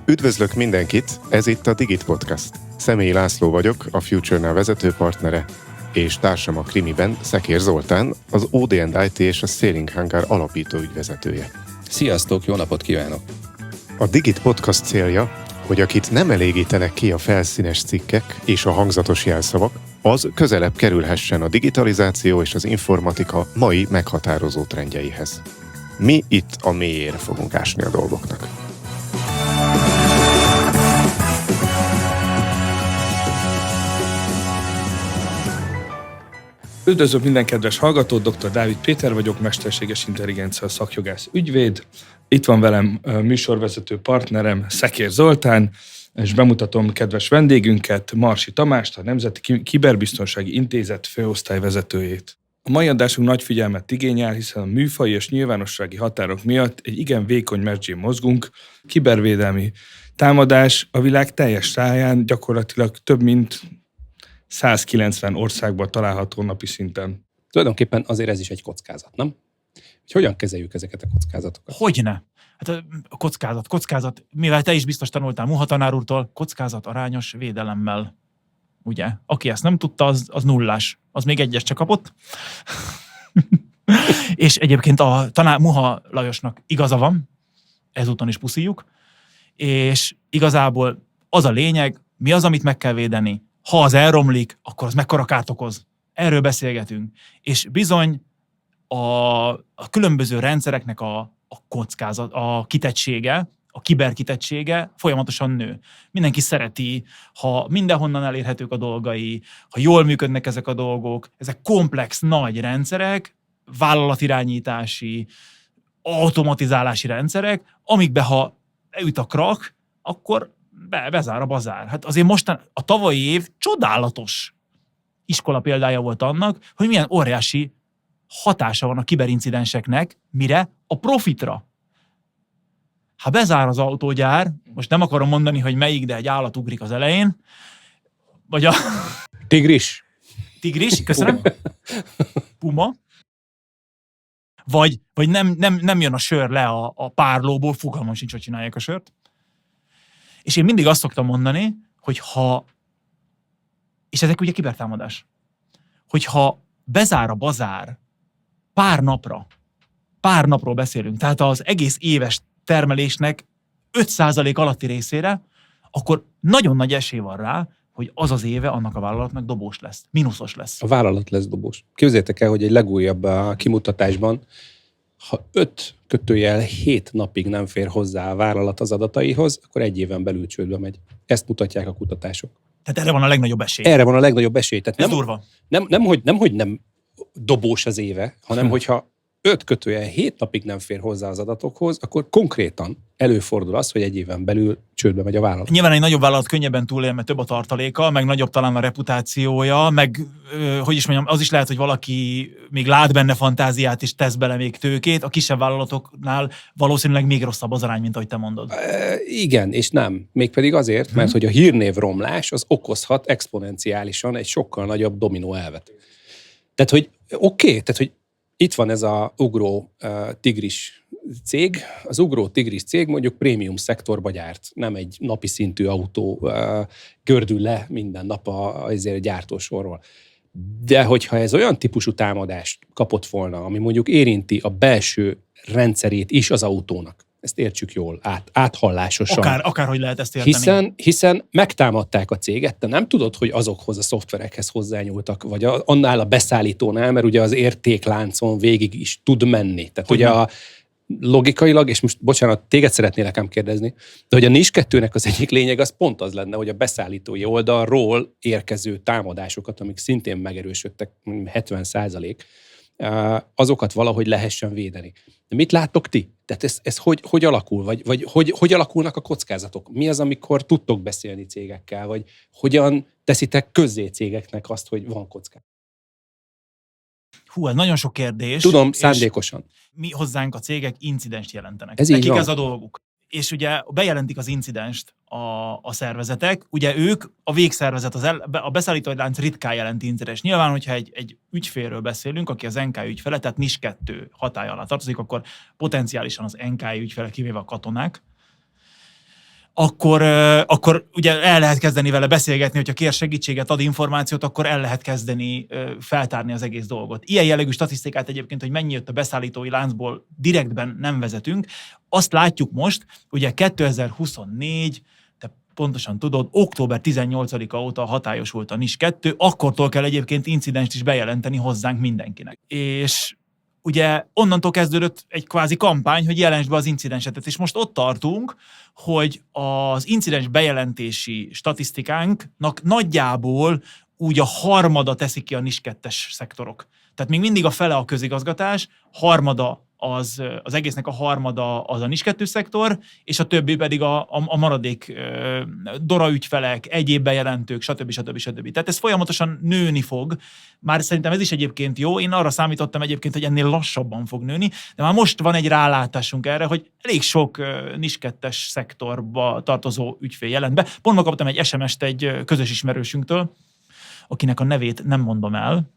Üdvözlök mindenkit, ez itt a Digit Podcast. Személyi László vagyok, a Future-nál vezetőpartnere, és társam a Krimiben Szekér Zoltán, az OD&IT és a Sailing Hangar alapító ügyvezetője. Sziasztok, jó napot kívánok! A Digit Podcast célja, hogy akit nem elégítenek ki a felszínes cikkek és a hangzatos jelszavak, az közelebb kerülhessen a digitalizáció és az informatika mai meghatározó trendjeihez. Mi itt a mélyére fogunk ásni a dolgoknak. Üdvözlök minden kedves hallgatót, dr. Dávid Péter vagyok, mesterséges intelligencia szakjogász ügyvéd. Itt van velem műsorvezető partnerem, Szekér Zoltán, és bemutatom kedves vendégünket, Marsi Tamást, a Nemzeti Kiberbiztonsági Intézet főosztályvezetőjét. A mai adásunk nagy figyelmet igényel, hiszen a műfaji és nyilvánossági határok miatt egy igen vékony mezsgyén mozgunk. Kibervédelmi támadás a világ teljes táján gyakorlatilag több mint 190 országban található napi szinten. Tulajdonképpen azért ez is egy kockázat, nem? Hogy hogyan kezeljük ezeket a kockázatokat? Hogyne? Hát a kockázat, mivel te is biztos tanultál Muha tanár úrtól, kockázat arányos védelemmel. Ugye? Aki ezt nem tudta, az nullás. Az még egyes csak kapott. És egyébként a tanár Muha Lajosnak igaza van, ezúton is puszíjuk, és igazából az a lényeg, mi az, amit meg kell védeni. Ha az elromlik, akkor az mekkora kárt okoz. Erről beszélgetünk. És bizony a különböző rendszereknek a kockázat, a kitettsége, a kiberkitettsége folyamatosan nő. Mindenki szereti, ha mindenhonnan elérhetők a dolgai, ha jól működnek ezek a dolgok, ezek komplex, nagy rendszerek, vállalatirányítási, automatizálási rendszerek, amikbe ha elüt a krak, akkor bezár a bazár. Hát azért mostan a tavalyi év csodálatos iskola példája volt annak, hogy milyen óriási hatása van a kiberincidenseknek, mire? A profitra. Ha bezár az autógyár, most nem akarom mondani, hogy melyik, de egy állat ugrik az elején, vagy a... Tigris, köszönöm. Puma. Vagy nem jön a sör le a párlóból, fogalmam sincs, hogy csinálják a sört. És én mindig azt szoktam mondani, hogy és ezek ugye kibertámadás, hogyha bezár a bazár pár napról beszélünk, tehát az egész éves termelésnek 5% alatti részére, akkor nagyon nagy esély van rá, hogy az az éve annak a vállalatnak dobós lesz, mínuszos lesz. a vállalat lesz dobós. Képzeljétek el, hogy egy legújabb kimutatásban, ha 7 napig nem fér hozzá a vállalat az adataihoz, akkor 1 éven belül csődbe megy. Ezt mutatják a kutatások. Tehát erre van a legnagyobb esély. Erre van a legnagyobb esély. Tehát Ez durva. Nem dobós az éve, hanem hogyha 7 napig nem fér hozzá az adatokhoz, akkor konkrétan előfordul az, hogy 1 éven belül csődbe megy a vállalat. Nyilván egy nagyobb vállalat könnyebben túlél, mert több a tartaléka, meg nagyobb talán a reputációja, meg az is lehet, hogy valaki még lát benne fantáziát és tesz bele még tőkét, a kisebb vállalatoknál valószínűleg még rosszabb az arány, mint ahogy te mondod. Igen, és nem. Mégpedig azért, mert hogy a hírnévromlás az okozhat exponenciálisan egy sokkal nagyobb dominó elvet. Tehát, hogy tehát, hogy itt van ez a Ugró Tigris cég. Az Ugró Tigris cég mondjuk prémium szektorba gyárt. Nem egy napi szintű autó gördül le minden nap a gyártósorról. De hogyha ez olyan típusú támadást kapott volna, ami mondjuk érinti a belső rendszerét is az autónak, ezt értsük jól, áthallásosan. Akárhogy lehet ezt érteni. Hiszen megtámadták a céget, te nem tudod, hogy azokhoz a szoftverekhez hozzányúltak, vagy annál a beszállítónál, mert ugye az értékláncon végig is tud menni. Tehát ugye logikailag, és most bocsánat, téged szeretnélek ám kérdezni, de hogy a NIS 2-nek az egyik lényeg az pont az lenne, hogy a beszállítói oldalról érkező támadásokat, amik szintén megerősödtek 70%, azokat valahogy lehessen védeni. De mit láttok ti? Tehát ez hogy alakul? Vagy hogy alakulnak a kockázatok? Mi az, amikor tudtok beszélni cégekkel? Vagy hogyan teszitek közzé cégeknek azt, hogy van kockázat? Ez nagyon sok kérdés. Tudom, szándékosan. Mi hozzánk a cégek incidenst jelentenek. Ez Nekik van. ez a dolguk. És ugye bejelentik az incidenst a szervezetek, ugye ők, a végszervezet, a beszállítói lánc ritkán jelenti incidenst. Nyilván, hogyha egy ügyfélről beszélünk, aki az NK ügyfele, tehát NIS 2 hatály alá tartozik, akkor potenciálisan az NK ügyfele, kivéve a katonák, akkor ugye el lehet kezdeni vele beszélgetni, hogyha kér segítséget, ad információt, akkor el lehet kezdeni feltárni az egész dolgot. Ilyen jellegű statisztikát egyébként, hogy mennyi jött a beszállítói láncból, direktben nem vezetünk. Azt látjuk most, ugye 2024, te pontosan tudod, október 18-a óta hatályosult a NIS 2, akkortól kell egyébként incidenst is bejelenteni hozzánk mindenkinek. És ugye onnantól kezdődött egy kvázi kampány, hogy jelentsd be az incidensetet, és most ott tartunk, hogy az incidens bejelentési statisztikánknak nagyjából úgy a harmada teszik ki a NIS 2-es szektorok. Tehát még mindig a fele a közigazgatás, harmada az egésznek a harmada az a NIS 2 szektor, és a többi pedig a maradék DORA ügyfelek, egyéb bejelentők, stb. Tehát ez folyamatosan nőni fog. Már szerintem ez is egyébként jó. Én arra számítottam egyébként, hogy ennél lassabban fog nőni, de már most van egy rálátásunk erre, hogy elég sok NIS 2-es szektorba tartozó ügyfél jelent be. Pont ma kaptam egy SMS-t egy közös ismerősünktől, akinek a nevét nem mondom el,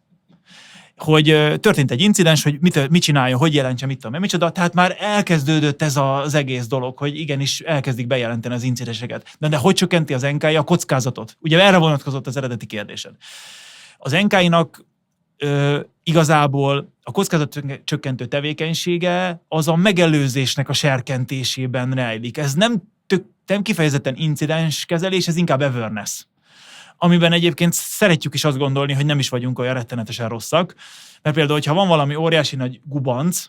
hogy történt egy incidens, hogy mit csinálja, hogy jelentse, mit tudom, micsoda. Tehát már elkezdődött ez az egész dolog, hogy igenis elkezdik bejelenteni az incidenseket. De hogy csökkenti az NKI a kockázatot? Ugye erre vonatkozott az eredeti kérdésed. Az NKI-nak igazából a kockázat csökkentő tevékenysége az a megelőzésnek a serkentésében rejlik. Ez nem kifejezetten incidens kezelés, ez inkább awareness. Amiben egyébként szeretjük is azt gondolni, hogy nem is vagyunk olyan rettenetesen rosszak. Mert például, hogyha van valami óriási nagy gubanc,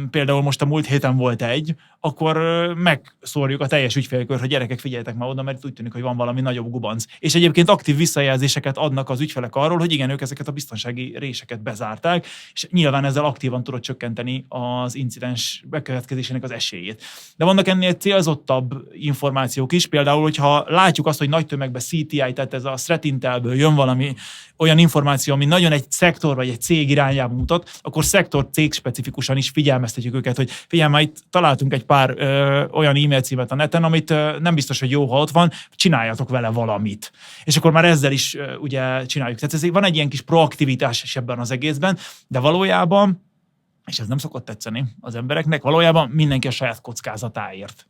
például most a múlt héten volt egy, akkor megszórjuk a teljes ügyfélkör, hogy gyerekek, figyeljetek már oda, mert úgy tűnik, hogy van valami nagyobb gubanc. És egyébként aktív visszajelzéseket adnak az ügyfelek arról, hogy igen, ők ezeket a biztonsági réseket bezárták, és nyilván ezzel aktívan tudod csökkenteni az incidens bekövetkezésének az esélyét. De vannak ennél célzottabb információk is, például, hogyha látjuk azt, hogy nagy tömegben CTI, tehát ez a threat intelből jön valami olyan információ, ami nagyon egy szektor vagy egy cég irányába mutat, akkor szektor cég specifikusan is figyelmeztetjük őket, hogy figyelj, már itt találtunk egy pár olyan e-mail címet a neten, amit nem biztos, hogy jó, ha ott van, csináljatok vele valamit. És akkor már ezzel is ugye csináljuk. Tehát van egy ilyen kis proaktivitás is ebben az egészben, de valójában, és ez nem szokott tetszeni az embereknek, valójában mindenki a saját kockázatáért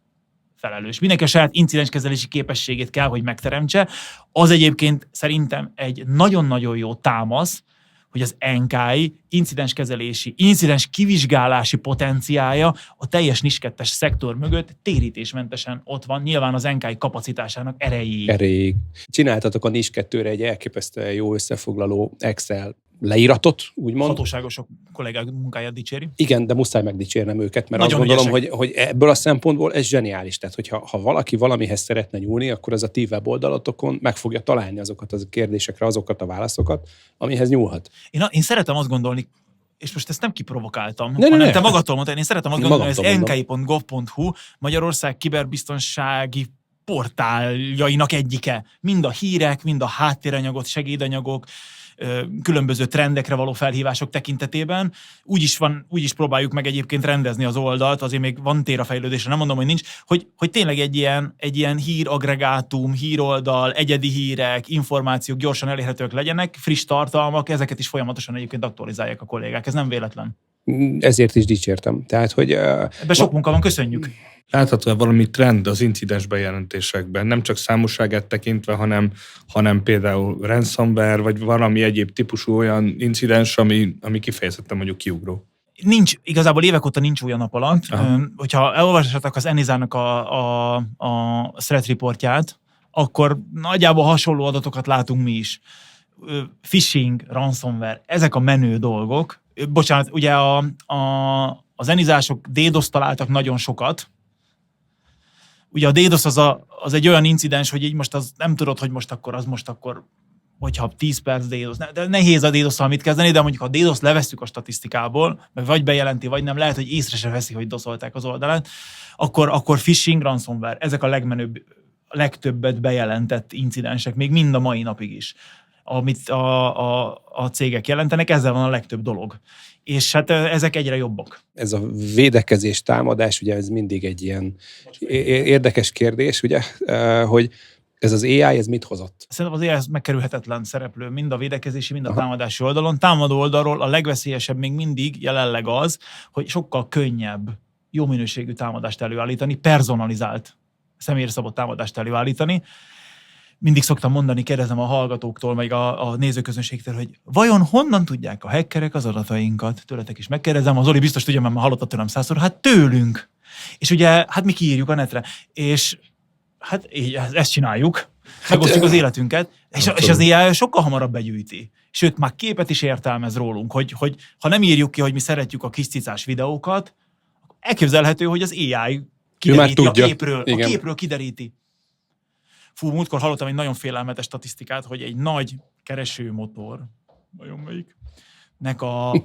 felelős. Mindenki a saját incidenskezelési képességét kell, hogy megteremtse. Az egyébként szerintem egy nagyon-nagyon jó támasz, hogy az NKI incidenskezelési, incidens kivizsgálási potenciálja a teljes NIS 2-es szektor mögött térítésmentesen ott van, nyilván az NKI kapacitásának erejéig. Csináltatok a NIS 2-re egy elképesztően jó összefoglaló Excel leíratot, úgymond. Hatóságosok kollégák munkáját dicséri. Igen, de muszáj megdicsérnem őket, mert nagyon azt gondolom, hogy ebből a szempontból ez zseniális. Tehát, hogyha valaki valamihez szeretne nyúlni, akkor az a ti weboldalotokon meg fogja találni azokat a kérdésekre, azokat a válaszokat, amihez nyúlhat. Én szeretem azt gondolni, és most ezt nem kiprovokáltam, hanem te magadtól mondtad, én szeretem azt gondolni, hogy ez nki.gov.hu Magyarország kiberbiztonsági portáljainak egyike. Mind a hírek, mind a háttéranyagot, segédanyagok, különböző trendekre való felhívások tekintetében. Úgy is próbáljuk meg egyébként rendezni az oldalt, azért még van tér a fejlődésre, nem mondom, hogy nincs, hogy tényleg egy ilyen híraggregátum, híroldal, egyedi hírek, információk gyorsan elérhetők legyenek, friss tartalmak, ezeket is folyamatosan egyébként aktualizálják a kollégák, ez nem véletlen. Ezért is dicsértem. Tehát, hogy... Ebben sok munka van, köszönjük. Látható valami trend az incidens bejelentésekben, nem csak számosságát tekintve, hanem például ransomware, vagy valami egyéb típusú olyan incidens, ami kifejezetten mondjuk kiugró. Igazából évek óta nincs új a nap alatt. Hogyha elolvassatok az ENISA-nak a threat reportját, akkor nagyjából hasonló adatokat látunk mi is. Phishing, ransomware, ezek a menő dolgok. Bocsánat, ugye az ENISA-sok DDoS találtak nagyon sokat. Ugye a DDoS az egy olyan incidens, hogy így most az nem tudod, hogy most akkor, hogyha 10 perc DDoS. De nehéz a DDoS-szal mit kezdeni, de mondjuk ha a DDoS levesszük a statisztikából, meg vagy bejelenti, vagy nem, lehet, hogy észre se veszi, hogy doszolták az oldalát, akkor phishing, ransomware, ezek a legmenőbb, legtöbbet bejelentett incidensek, még mind a mai napig is, amit a cégek jelentenek, ezzel van a legtöbb dolog. És hát ezek egyre jobbak. Ez a védekezés, támadás, ugye ez mindig egy ilyen érdekes kérdés, ugye, hogy ez az AI, ez mit hozott? Szerintem az AI megkerülhetetlen szereplő, mind a védekezési, mind a támadási oldalon. Támadó oldalról a legveszélyesebb még mindig jelenleg az, hogy sokkal könnyebb, jó minőségű támadást előállítani, personalizált személyre szabott támadást előállítani. Mindig szoktam mondani, kérdezem a hallgatóktól, meg a nézőközönségtől, hogy vajon honnan tudják a hackerek az adatainkat? Tőletek is megkérdezem, az Zoli biztos tudja, mert már hallotta tőlem 100-szor, hát tőlünk. És ugye, hát mi kiírjuk a netre. És hát így ezt csináljuk, megosztjuk az életünket, és az AI sokkal hamarabb begyűjti. Sőt, már képet is értelmez rólunk, hogy ha nem írjuk ki, hogy mi szeretjük a kis cicás videókat, elképzelhető, hogy az AI kideríti a képről kideríti. Fú, múltkor hallottam egy nagyon félelmetes statisztikát, hogy egy nagy keresőmotor, vajon melyiknek a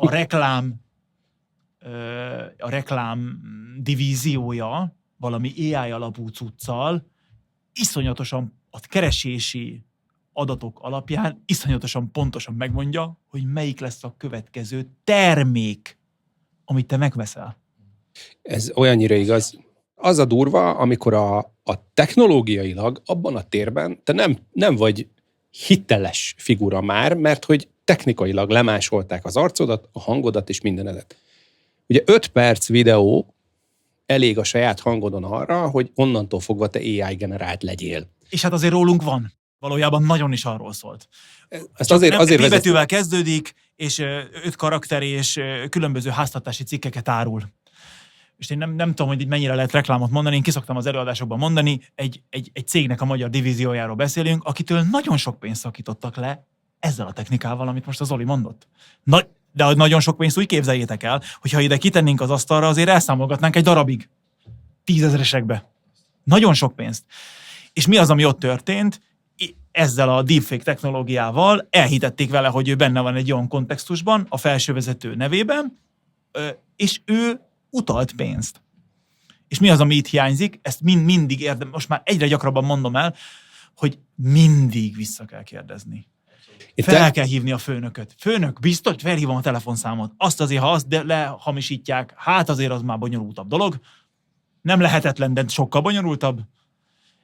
reklám divíziója valami AI alapú cuccal iszonyatosan a keresési adatok alapján iszonyatosan pontosan megmondja, hogy melyik lesz a következő termék, amit te megveszel. Ez olyannyira igaz. Az a durva, amikor a technológiailag abban a térben te nem vagy hiteles figura már, mert hogy technikailag lemásolták az arcodat, a hangodat és mindenedet. Ugye 5 perc videó elég a saját hangodon arra, hogy onnantól fogva te AI generált legyél. És hát azért rólunk van. Valójában nagyon is arról szólt. Ezt azért betűvel kezdődik, és 5 karakter és különböző háztartási cikkeket árul. És én nem tudom, hogy itt mennyire lehet reklámot mondani, én kiszoktam az előadásokban mondani, egy cégnek a magyar divíziójáról beszélünk, akitől nagyon sok pénzt szakítottak le ezzel a technikával, amit most az Zoli mondott. De nagyon sok pénzt úgy képzeljétek el, hogyha ide kitennénk az asztalra, azért elszámolgatnánk egy darabig. 10 000-esekbe. Nagyon sok pénzt. És mi az, ami ott történt? Ezzel a deepfake technológiával elhitették vele, hogy ő benne van egy olyan kontextusban, a felsővezető nevében, és ő utalt pénzt. És mi az, ami itt hiányzik? Ezt mindig most már egyre gyakrabban mondom el, hogy mindig vissza kell kérdezni. Fel kell hívni a főnököt. Főnök, biztos, felhívom a telefonszámot. Azt azért, ha azt lehamisítják, hát azért az már bonyolultabb dolog. Nem lehetetlen, de sokkal bonyolultabb.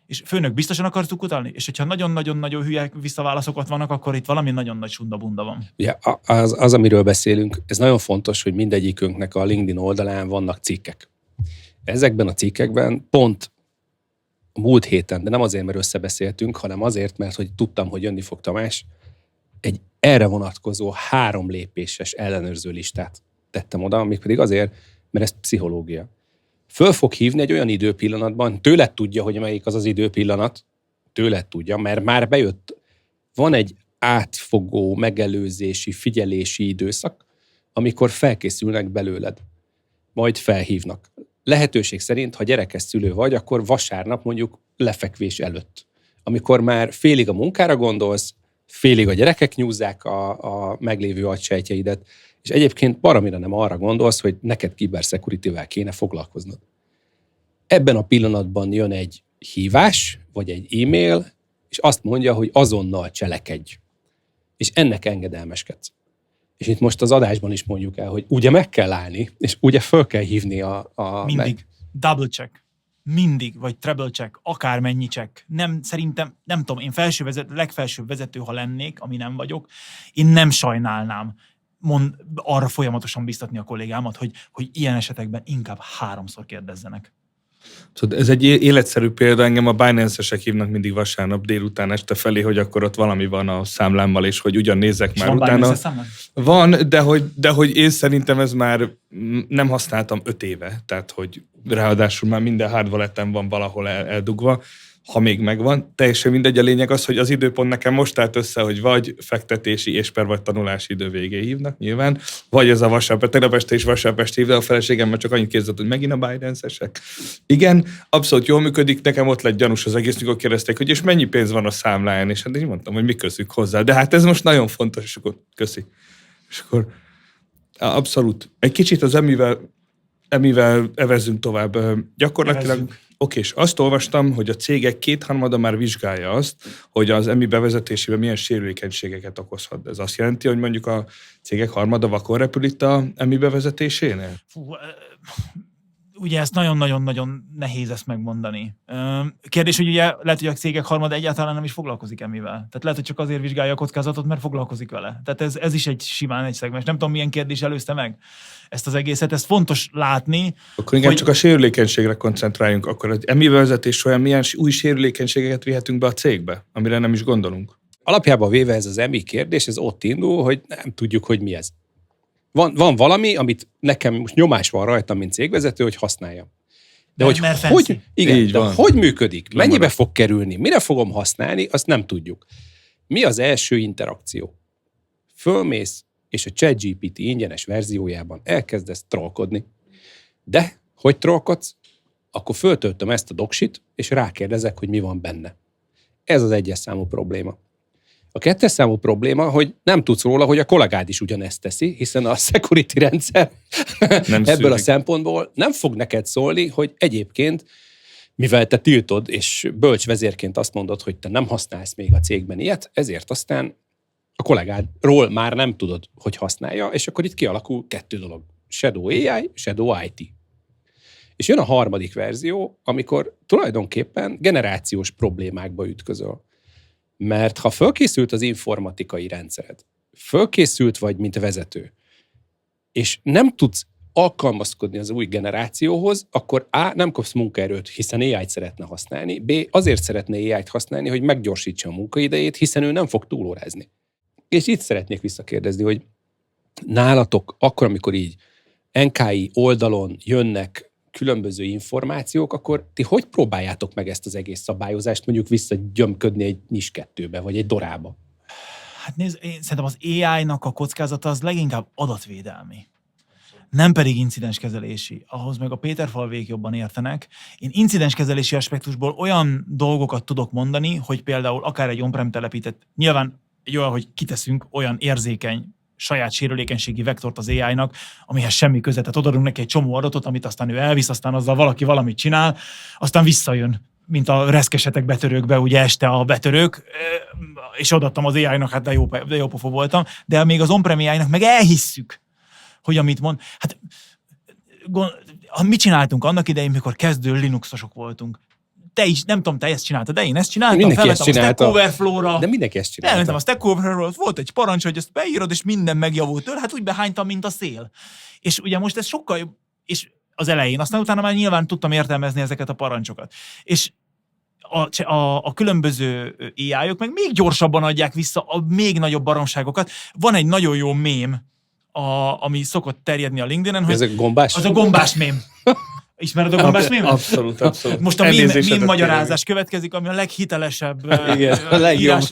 És főnök, biztosan akartuk utalni? És hogyha nagyon-nagyon-nagyon hülye visszaválaszokat vannak, akkor itt valami nagyon nagy sundabunda van. Ja, az, amiről beszélünk, ez nagyon fontos, hogy mindegyikünknek a LinkedIn oldalán vannak cikkek. Ezekben a cikkekben pont a múlt héten, de nem azért, mert összebeszéltünk, hanem azért, mert hogy tudtam, hogy jönni fog Tamás, egy erre vonatkozó 3 lépéses ellenőrző listát tettem oda, mégpedig azért, mert ez pszichológia. Föl fog hívni egy olyan időpillanatban, tőled tudja, hogy melyik az az időpillanat, tőled tudja, mert már bejött, van egy átfogó, megelőzési, figyelési időszak, amikor felkészülnek belőled, majd felhívnak. Lehetőség szerint, ha gyerekes szülő vagy, akkor vasárnap mondjuk lefekvés előtt. Amikor már félig a munkára gondolsz, félig a gyerekek nyúzzák a meglévő agysejtjeidet, és egyébként baromira nem arra gondolsz, hogy neked cybersecurity-vel kéne foglalkoznod. Ebben a pillanatban jön egy hívás, vagy egy e-mail, és azt mondja, hogy azonnal cselekedj. És ennek engedelmeskedsz. És itt most az adásban is mondjuk el, hogy ugye meg kell állni, és ugye föl kell hívni mindig. Double check. Mindig, vagy treble check, akármennyi check. Szerintem, nem tudom, én legfelsőbb vezető, ha lennék, ami nem vagyok, én nem sajnálnám arra folyamatosan biztatni a kollégámat, hogy ilyen esetekben inkább 3-szor kérdezzenek. Tudod, ez egy életszerű példa, engem a Binance-esek hívnak mindig vasárnap délután este felé, hogy akkor ott valami van a számlámmal, és hogy ugyan nézzek és már van utána. Van, de hogy én szerintem ez már nem használtam 5 éve, tehát hogy ráadásul már minden hard walletem van valahol eldugva, ha még megvan. Teljesen mindegy, a lényeg az, hogy az időpont nekem most állt össze, hogy vagy fektetési és vagy tanulási idő végé hívnak nyilván, vagy ez a vasárnap, tegnap este is vasárnap este hívnak, a feleségem már csak annyit kérdezett, hogy megint a Binance-esek. Igen, abszolút jól működik, nekem ott lett gyanús az egész, mikor kérdezték, hogy és mennyi pénz van a számláján, és hát én mondtam, hogy mi közük hozzá. De hát ez most nagyon fontos, és akkor köszi. És akkor abszolút. Egy kicsit az emivel evezzünk tovább. Gyakorlatilag oké, és azt olvastam, hogy a cégek 2/3 már vizsgálja azt, hogy az EMI bevezetésében milyen sérülékenységeket okozhat. Ez azt jelenti, hogy mondjuk a cégek 1/3 vakon repül itt a EMI bevezetésénél? ugye ezt nagyon-nagyon-nagyon nehéz ezt megmondani. Kérdés, hogy ugye lehet, hogy a cégek harmada egyáltalán nem is foglalkozik emivel. Tehát lehet, hogy csak azért vizsgálja a kockázatot, mert foglalkozik vele. Tehát ez is egy simán egy szegmens. Nem tudom, milyen kérdés előzte meg ezt az egészet. Ez fontos látni. Akkor inkább csak a sérülékenységre koncentráljunk. Akkor az EMI vezetés során milyen új sérülékenységeket vihetünk be a cégbe, amire nem is gondolunk? Alapjában véve ez az EMI kérdés, ez ott indul, hogy nem tudjuk, hogy mi ez. Van valami, amit nekem most nyomás van rajtam, mint cégvezető, hogy használjam. De hogy működik, mennyibe fog kerülni, mire fogom használni, azt nem tudjuk. Mi az első interakció? Fölmész, és a ChatGPT ingyenes verziójában elkezdesz trollkodni. De, hogy trollkodsz? Akkor föltöltöm ezt a doksit, és rákérdezek, hogy mi van benne. Ez az egyes számú probléma. A kettes számú probléma, hogy nem tudsz róla, hogy a kollégád is ugyanezt teszi, hiszen a security rendszer ebből a szempontból nem fog neked szólni, hogy egyébként, mivel te tiltod, és bölcs vezérként azt mondod, hogy te nem használsz még a cégben ilyet, ezért aztán a kollégádról már nem tudod, hogy használja, és akkor itt kialakul kettő dolog. Shadow AI, Shadow IT. És jön a harmadik verzió, amikor tulajdonképpen generációs problémákba ütközöl. Mert ha fölkészült az informatikai rendszered, fölkészült vagy, mint vezető, és nem tudsz alkalmazkodni az új generációhoz, akkor A, nem kapsz munkaerőt, hiszen AI-t szeretne használni, B, azért szeretne AI-t használni, hogy meggyorsítsa a munkaidejét, hiszen ő nem fog túlórázni. És itt szeretnék visszakérdezni, hogy nálatok akkor, amikor így NKI oldalon jönnek különböző információk, akkor ti hogy próbáljátok meg ezt az egész szabályozást mondjuk visszagyömködni egy NIS 2-be, vagy egy dorába? Hát nézd, én szerintem az AI-nak a kockázata az leginkább adatvédelmi. Nem pedig incidenskezelési. Ahhoz meg a Péterfalvék jobban értenek. Én incidenskezelési aspektusból olyan dolgokat tudok mondani, hogy például akár egy on-prem telepített, nyilván egy olyan, hogy kiteszünk olyan érzékeny saját sérülékenységi vektort az AI-nak, amihez semmi köze. Tehát odaadunk neki egy csomó adatot, amit aztán ő elvisz, aztán azzal valaki valamit csinál, aztán visszajön, mint a reszkesetek betörőkbe, ugye este a betörők, és odaadtam az AI-nak, hát de jó pofa voltam, de még az on-prem AI-nak meg elhisszük, hogy amit mond. Hát mit csináltunk annak idején, mikor kezdő Linuxosok voltunk? Te is, nem tudom, te ezt csináltad, de én ezt csináltam, felvettem a Stack Overflow-ra. De mindenki ezt csinálta. Elmentem a Stack Overflow-ra, volt egy parancs, hogy ezt beírod, és minden megjavult tőle, hát úgy behánytam, mint a szél. És ugye most ez sokkal, és az elején, aztán utána már nyilván tudtam értelmezni ezeket a parancsokat. És a különböző AI-ok meg még gyorsabban adják vissza a még nagyobb baromságokat. Van egy nagyon jó mém, ami szokott terjedni a LinkedIn-en, hogy ez a gombás? Az a gombás mém. Ismered a gombás mémet? Abszolút. Most a mém magyarázás következik, ami a leghitelesebb a legjobb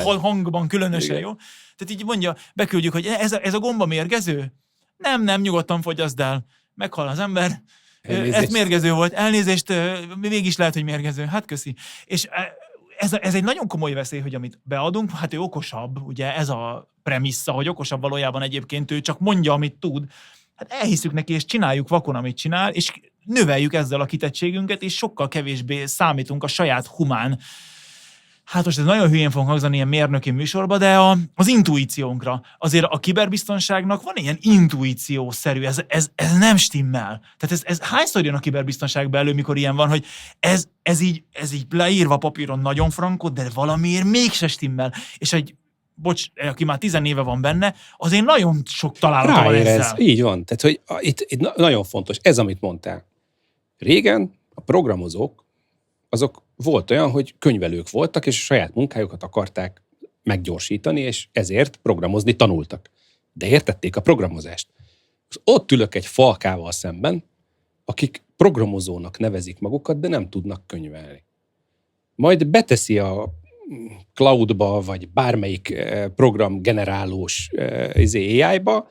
hangban különösen jó. Tehát így mondja, beküldjük, hogy ez a gomba mérgező? Nem, nyugodtan fogyaszd el. Meghal az ember. Ez mérgező volt. Elnézést, mégis lehet, hogy mérgező. Hát köszi. És ez egy nagyon komoly veszély, hogy amit beadunk, hát ő okosabb, ugye ez a premissza, hogy okosabb valójában egyébként ő csak mondja, amit tud. Hát elhiszük neki, és csináljuk vakon, amit csinál, és növeljük ezzel a kitettségünket, és sokkal kevésbé számítunk a saját humán. Hát most ez nagyon hülyén fog hangzani ilyen mérnöki műsorba, de az intuíciónkra. Azért a kiberbiztonságnak van ilyen intuíciószerű, ez nem stimmel. Tehát ez hányszor jön a kiberbiztonságba elő, mikor ilyen van, hogy ez így leírva papíron nagyon frankó, de valamiért mégse stimmel. És bocs, aki már 10 éve van benne, azért nagyon sok találata van ezzel. Így van. Tehát, hogy itt nagyon fontos, ez, amit mondtál. Régen a programozók, azok volt olyan, hogy könyvelők voltak, és a saját munkájukat akarták meggyorsítani, és ezért programozni tanultak. De értették a programozást. Ott ülök egy falkával szemben, akik programozónak nevezik magukat, de nem tudnak könyvelni. Majd beteszi a cloudba, vagy bármelyik programgenerálós AI-ba,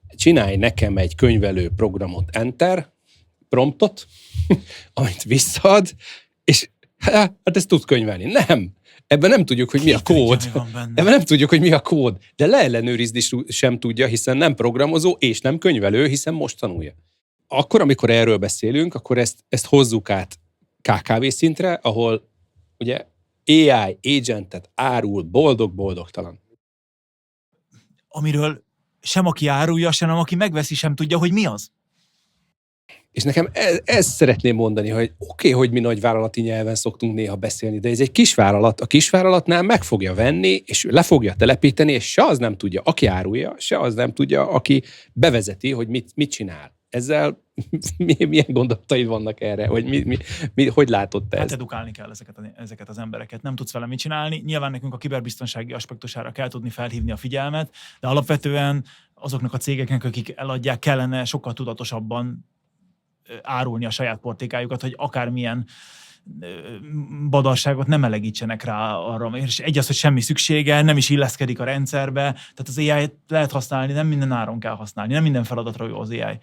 csinálj nekem egy könyvelő programot, enter, promptot, amit visszaad, és hát ezt tud könyvelni. Nem! Ebben nem tudjuk, hogy mi a kód. Ebben nem tudjuk, hogy mi a kód. De leellenőrizni sem tudja, hiszen nem programozó, és nem könyvelő, hiszen most tanulja. Akkor, amikor erről beszélünk, akkor ezt hozzuk át KKV szintre, ahol ugye AI agentet árul boldog-boldogtalan. Amiről sem aki árulja, sem aki megveszi, sem tudja, hogy mi az. És nekem ezt szeretném mondani, hogy oké, hogy mi nagyvállalati nyelven szoktunk néha beszélni, de ez egy kisvállalat. A kisvállalatnál meg fogja venni, és le fogja telepíteni, és se az nem tudja, aki árulja, se az nem tudja, aki bevezeti, hogy mit csinál. Ezzel milyen gondolataid vannak erre? Hogy hogy látod te Hát ezt? edukálni kell ezeket az embereket. Nem tudsz vele mit csinálni. Nyilván nekünk a kiberbiztonsági aspektusára kell tudni felhívni a figyelmet, de alapvetően azoknak a cégeknek, akik eladják, kellene sokkal tudatosabban árulni a saját portékájukat, hogy akármilyen badarságot nem melegítsenek rá arra. És egy az, hogy semmi szüksége, nem is illeszkedik a rendszerbe, tehát az AI-t lehet használni, nem minden áron kell használni, nem minden feladatra jó az AI.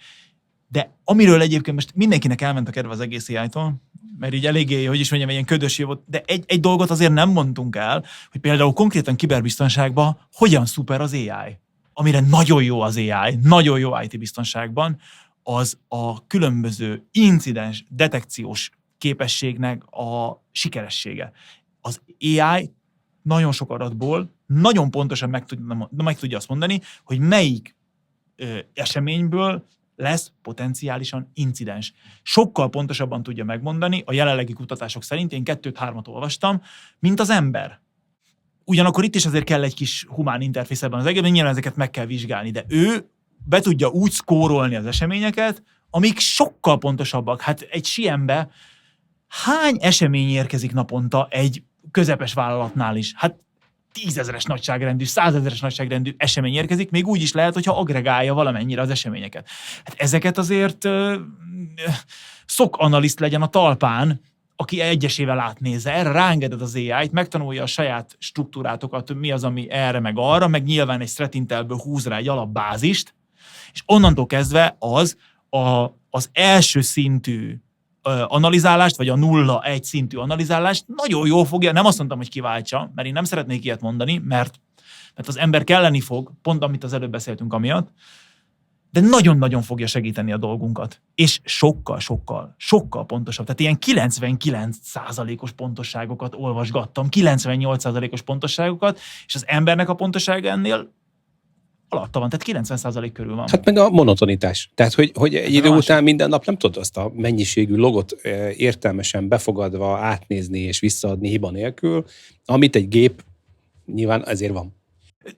De amiről egyébként most mindenkinek elment a kedve az egész AI-tól, mert így eléggé, hogy is mondjam, ilyen ködös volt, de egy dolgot azért nem mondtunk el, hogy például konkrétan kiberbiztonságban hogyan szuper az AI. Amire nagyon jó az AI, nagyon jó IT biztonságban, az a különböző incidens detekciós képességnek a sikeressége. Az AI nagyon sok adatból nagyon pontosan meg tudja azt mondani, hogy melyik eseményből lesz potenciálisan incidens. Sokkal pontosabban tudja megmondani, a jelenlegi kutatások szerint, én 2-3 olvastam, mint az ember. Ugyanakkor itt is azért kell egy kis humán interfész ebben az egészben, nyilván ezeket meg kell vizsgálni, de ő be tudja úgy szkórolni az eseményeket, amik sokkal pontosabbak. Hát egy siembe hány esemény érkezik naponta egy közepes vállalatnál is? Hát 10 000-es nagyságrendű, 100 000-es nagyságrendű esemény érkezik, még úgy is lehet, hogyha agregálja valamennyire az eseményeket. Hát ezeket azért szakanaliszt legyen a talpán, aki egyesével átnézze, erre ráengeded az AI-t, megtanulja a saját struktúrátokat, mi az, ami erre meg arra, meg nyilván egy threat intelből húz rá egy alapbázist, és onnantól kezdve az első szintű analizálást, vagy a 0-1 szintű analizálást nagyon jól fogja, nem azt mondtam, hogy kiváltsa, mert én nem szeretnék ilyet mondani, mert az ember kelleni fog, pont amit az előbb beszéltünk amiatt, de nagyon-nagyon fogja segíteni a dolgunkat. És sokkal pontosabb. Tehát ilyen 99%-os pontosságokat olvasgattam, 98%-os pontosságokat, és az embernek a pontossága ennél alatta van, tehát 90% körül van. Hát meg a monotonitás. Tehát, hogy egy idő után minden nap nem tudod azt a mennyiségű logot értelmesen befogadva átnézni és visszaadni hiba nélkül, amit egy gép nyilván ezért van.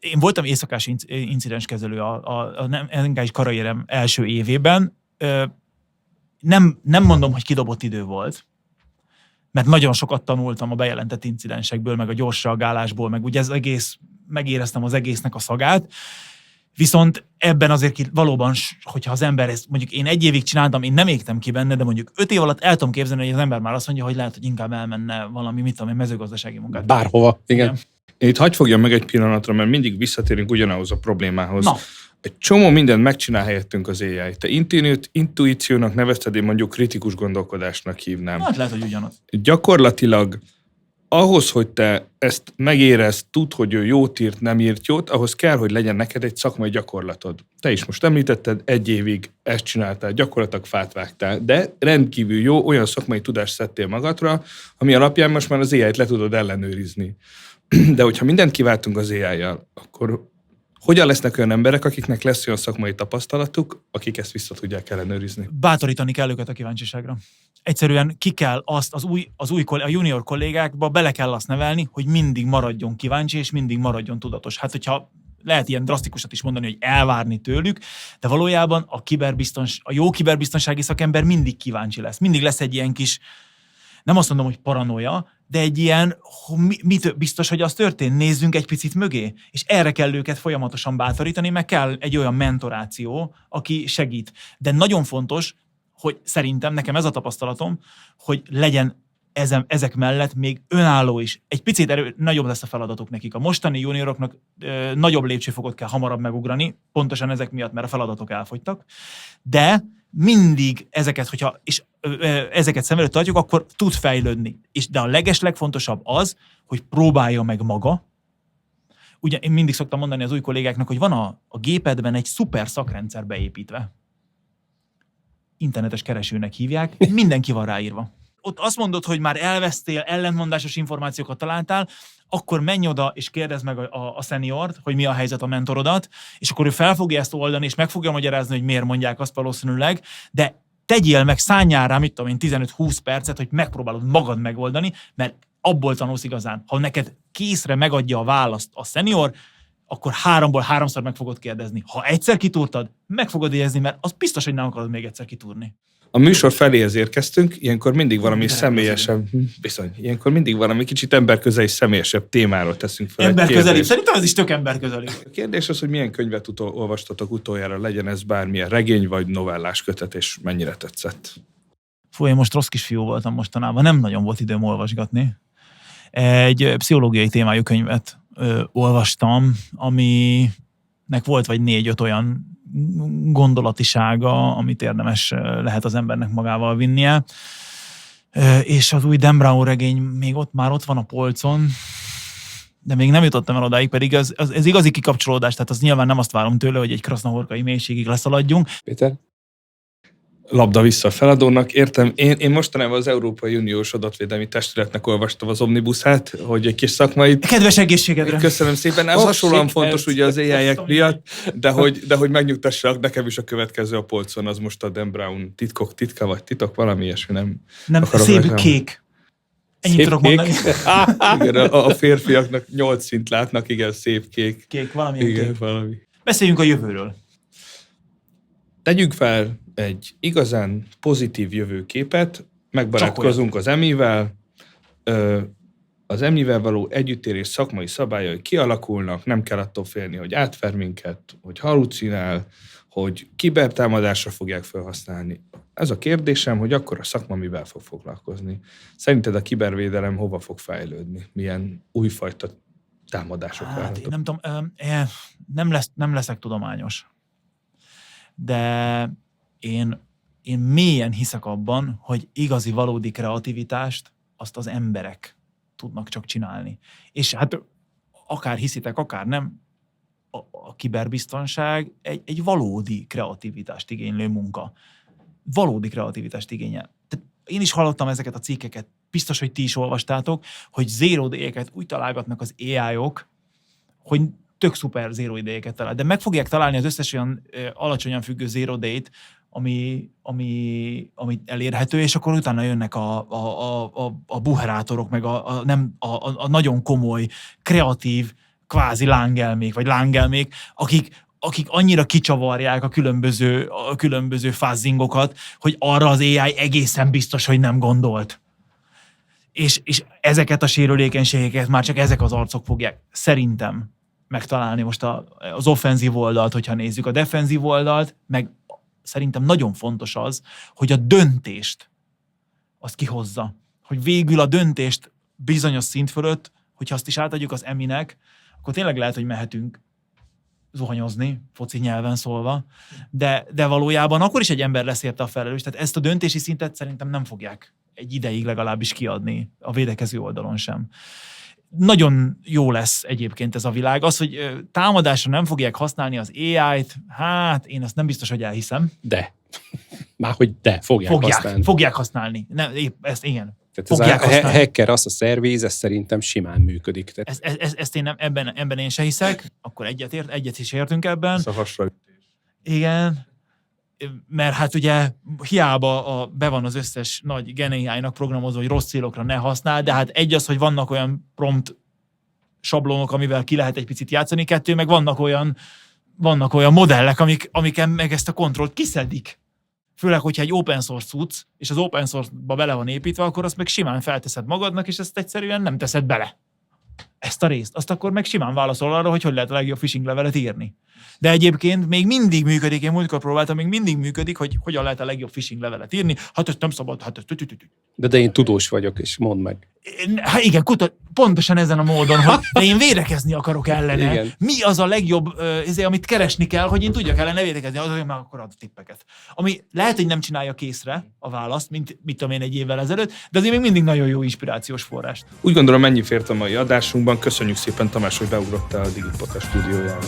Én voltam éjszakás incidenskezelő a NK karrierem első évében. Nem mondom, hogy kidobott idő volt, mert nagyon sokat tanultam a bejelentett incidensekből, meg a gyors reagálásból, meg ugye megéreztem az egésznek a szagát. Viszont ebben azért valóban, hogyha az ember ezt, mondjuk én 1 évig csináltam, én nem égtem ki benne, de mondjuk 5 év alatt el tudom képzelni, hogy az ember már azt mondja, hogy lehet, hogy inkább elmenne valami, mezőgazdasági munkát. Bárhova, igen. Én itt hadd fogjam meg egy pillanatra, mert mindig visszatérünk ugyanahoz a problémához. Na. Egy csomó mindent megcsinál helyettünk az AI. Te intuíciónak nevezted, én mondjuk kritikus gondolkodásnak hívnám. Hát lehet, hogy ugyanaz. Gyakorlatilag ahhoz, hogy te ezt megérezd, tudd, hogy ő jót írt, nem írt jót, ahhoz kell, hogy legyen neked egy szakmai gyakorlatod. Te is most említetted, 1 évig ezt csináltál, gyakorlatilag fát vágtál, de rendkívül jó, olyan szakmai tudást szedtél magadra, ami alapján most már az AI-t le tudod ellenőrizni. De hogyha mindent kiváltunk az AI-jal, akkor hogyan lesznek olyan emberek, akiknek lesz olyan szakmai tapasztalatuk, akik ezt vissza tudják ellenőrizni? Bátorítani kell őket a kíváncsiságra. Egyszerűen ki kell azt a junior kollégákba bele kell azt nevelni, hogy mindig maradjon kíváncsi, és mindig maradjon tudatos. Hát, hogyha lehet ilyen drasztikusat is mondani, hogy elvárni tőlük, de valójában a jó kiberbiztonsági szakember mindig kíváncsi lesz. Mindig lesz egy ilyen kis, nem azt mondom, hogy paranoia, de egy ilyen, biztos, hogy az történt, nézzünk egy picit mögé. És erre kell őket folyamatosan bátorítani, meg kell egy olyan mentoráció, aki segít. De nagyon fontos, hogy szerintem, nekem ez a tapasztalatom, hogy legyen ezek mellett még önálló is. Egy picit nagyobb lesz a feladatuk nekik. A mostani junioroknak nagyobb lépcsőfokot kell hamarabb megugrani, pontosan ezek miatt, mert a feladatok elfogytak. De mindig ezeket szem előtt tartjuk, akkor tud fejlődni. De a legfontosabb az, hogy próbálja meg maga. Ugye én mindig szoktam mondani az új kollégáknak, hogy van a gépedben egy szuper szakrendszer beépítve. Internetes keresőnek hívják, mindenki van ráírva. Ott azt mondod, hogy már elvesztél, ellentmondásos információkat találtál, akkor menj oda és kérdezd meg a seniort, hogy mi a helyzet a mentorodat, és akkor ő fel fogja ezt oldani, és meg fogja magyarázni, hogy miért mondják azt valószínűleg, de tegyél meg, szánjál rá, mit tudom én, 15-20 percet, hogy megpróbálod magad megoldani, mert abból tanulsz igazán. Ha neked készre megadja a választ a szenior, akkor 3-ból 3-szor meg fogod kérdezni. Ha egyszer kitúrtad, meg fogod érezni, mert az biztos, hogy nem akarod még egyszer kitúrni. A műsor feléhez érkeztünk, ilyenkor mindig valami személyesebb, ilyenkor mindig valami kicsit emberközeli, személyesebb témáról teszünk fel. Emberközeli, szerintem ez is tök emberközeli. A kérdés az, hogy milyen könyvet olvastatok utoljára, legyen ez bármilyen regény vagy novellás kötet, és mennyire tetszett. Fú, én most rossz kisfiú voltam mostanában, nem nagyon volt időm olvasgatni. Egy pszichológiai témájú könyvet olvastam, aminek volt vagy 4-5 olyan gondolatisága, amit érdemes lehet az embernek magával vinnie. És az új Dan Brown regény még ott van a polcon, de még nem jutottam el odáig, pedig ez igazi kikapcsolódás, tehát az nyilván nem azt várom tőle, hogy egy krasznahorkai mélységig leszaladjunk. Péter? Labda vissza a feladónak. Értem, én mostanában az Európai Uniós Adatvédelmi Testületnek olvastam az omnibuszát, hogy egy kis szakmai... Kedves egészségedre! Köszönöm szépen. Ez hasonlóan fontos ugye az AI-ek miatt, de hogy megnyugtassak, nekem is a következő a polcon, az most a Dan Brown titka vagy titok, valami ilyesmi, nem szép reklám. Kék. Ennyit tudok mondani. Igen, a férfiaknak 8 szint látnak, igen, szép kék. Kék, valami. Igen, kék. valami. Beszéljünk a jövőről. Tegyünk fel egy igazán pozitív jövőképet, megbarátkozunk az EMI-vel, az EMI-vel való együttérés szakmai szabályai kialakulnak, nem kell attól félni, hogy átver minket, hogy halucinál, hogy kibertámadásra fogják felhasználni. Ez a kérdésem, hogy akkor a szakma mivel fog foglalkozni. Szerinted a kibervédelem hova fog fejlődni? Milyen újfajta támadások várhatók? Én nem tudom, nem leszek tudományos. De én mélyen hiszek abban, hogy igazi, valódi kreativitást azt az emberek tudnak csak csinálni. És hát akár hiszitek, akár nem, a kiberbiztonság egy valódi kreativitást igénylő munka. Valódi kreativitást igényel. Tehát én is hallottam ezeket a cikkeket, biztos, hogy ti is olvastátok, hogy zero day-eket úgy találgatnak az AI-ok, hogy tök szuper zero day-eket talál. De meg fogják találni az összes olyan alacsonyan függő zero day-t, ami elérhető, és akkor utána jönnek a buherátorok, meg a nagyon komoly, kreatív, kvázi lángelmék, vagy lángelmék, akik annyira kicsavarják a különböző fuzzingokat, hogy arra az AI egészen biztos, hogy nem gondolt. És ezeket a sérülékenységeket már csak ezek az arcok fogják szerintem megtalálni. Most az offenzív oldalt, hogyha nézzük, a defenzív oldalt, meg szerintem nagyon fontos az, hogy a döntést azt kihozza. Hogy végül a döntést bizonyos szint fölött, hogyha azt is átadjuk az EMI-nek, akkor tényleg lehet, hogy mehetünk zuhanyozni, foci nyelven szólva, de valójában akkor is egy ember lesz érte a felelős. Tehát ezt a döntési szintet szerintem nem fogják egy ideig legalábbis kiadni a védekező oldalon sem. Nagyon jó lesz egyébként ez a világ. Az, hogy támadásra nem fogják használni az AI-t, hát én azt nem biztos, hogy elhiszem. De. Márhogy fogják használni. Fogják használni. Nem, ezt igen. Tehát ez a hacker, az a szerviz, ez szerintem simán működik. Ezt én ebben én se hiszek, akkor egyet is értünk ebben. Ez a hasonló. Igen, mert hát ugye hiába be van az összes nagy GenAI-nak programozva, hogy rossz célokra ne használ, de hát egy az, hogy vannak olyan prompt sablonok, amivel ki lehet egy picit játszani, 2, meg vannak olyan modellek, amiken meg ezt a kontrollt kiszedik. Főleg, hogyha egy open source cucc, és az open source-ba bele van építve, akkor azt meg simán felteszed magadnak, és ezt egyszerűen nem teszed bele. Ezt a részt. Azt akkor meg simán válaszol arra, hogy lehet a legjobb phishing levelet írni. De egyébként még mindig működik, én múltkor próbáltam, még mindig működik, hogy hogyan lehet a legjobb phishing levelet írni. Hát ezt nem szabad, hát ezt... De én tudós vagyok, és mondd meg. Hát igen, pontosan ezen a módon, hogy de én védekezni akarok ellene. Igen. Mi az a legjobb, amit keresni kell, hogy én tudjak ellene védekezni, azért már akkor ad a tippeket. Ami lehet, hogy nem csinálja készre a választ, mint mit tudom én egy évvel ezelőtt, de azért még mindig nagyon jó inspirációs forrást. Úgy gondolom, mennyi fért a mai adásunkban. Köszönjük szépen, Tamás, hogy beugrottál a Digit Podcast stúdiójába.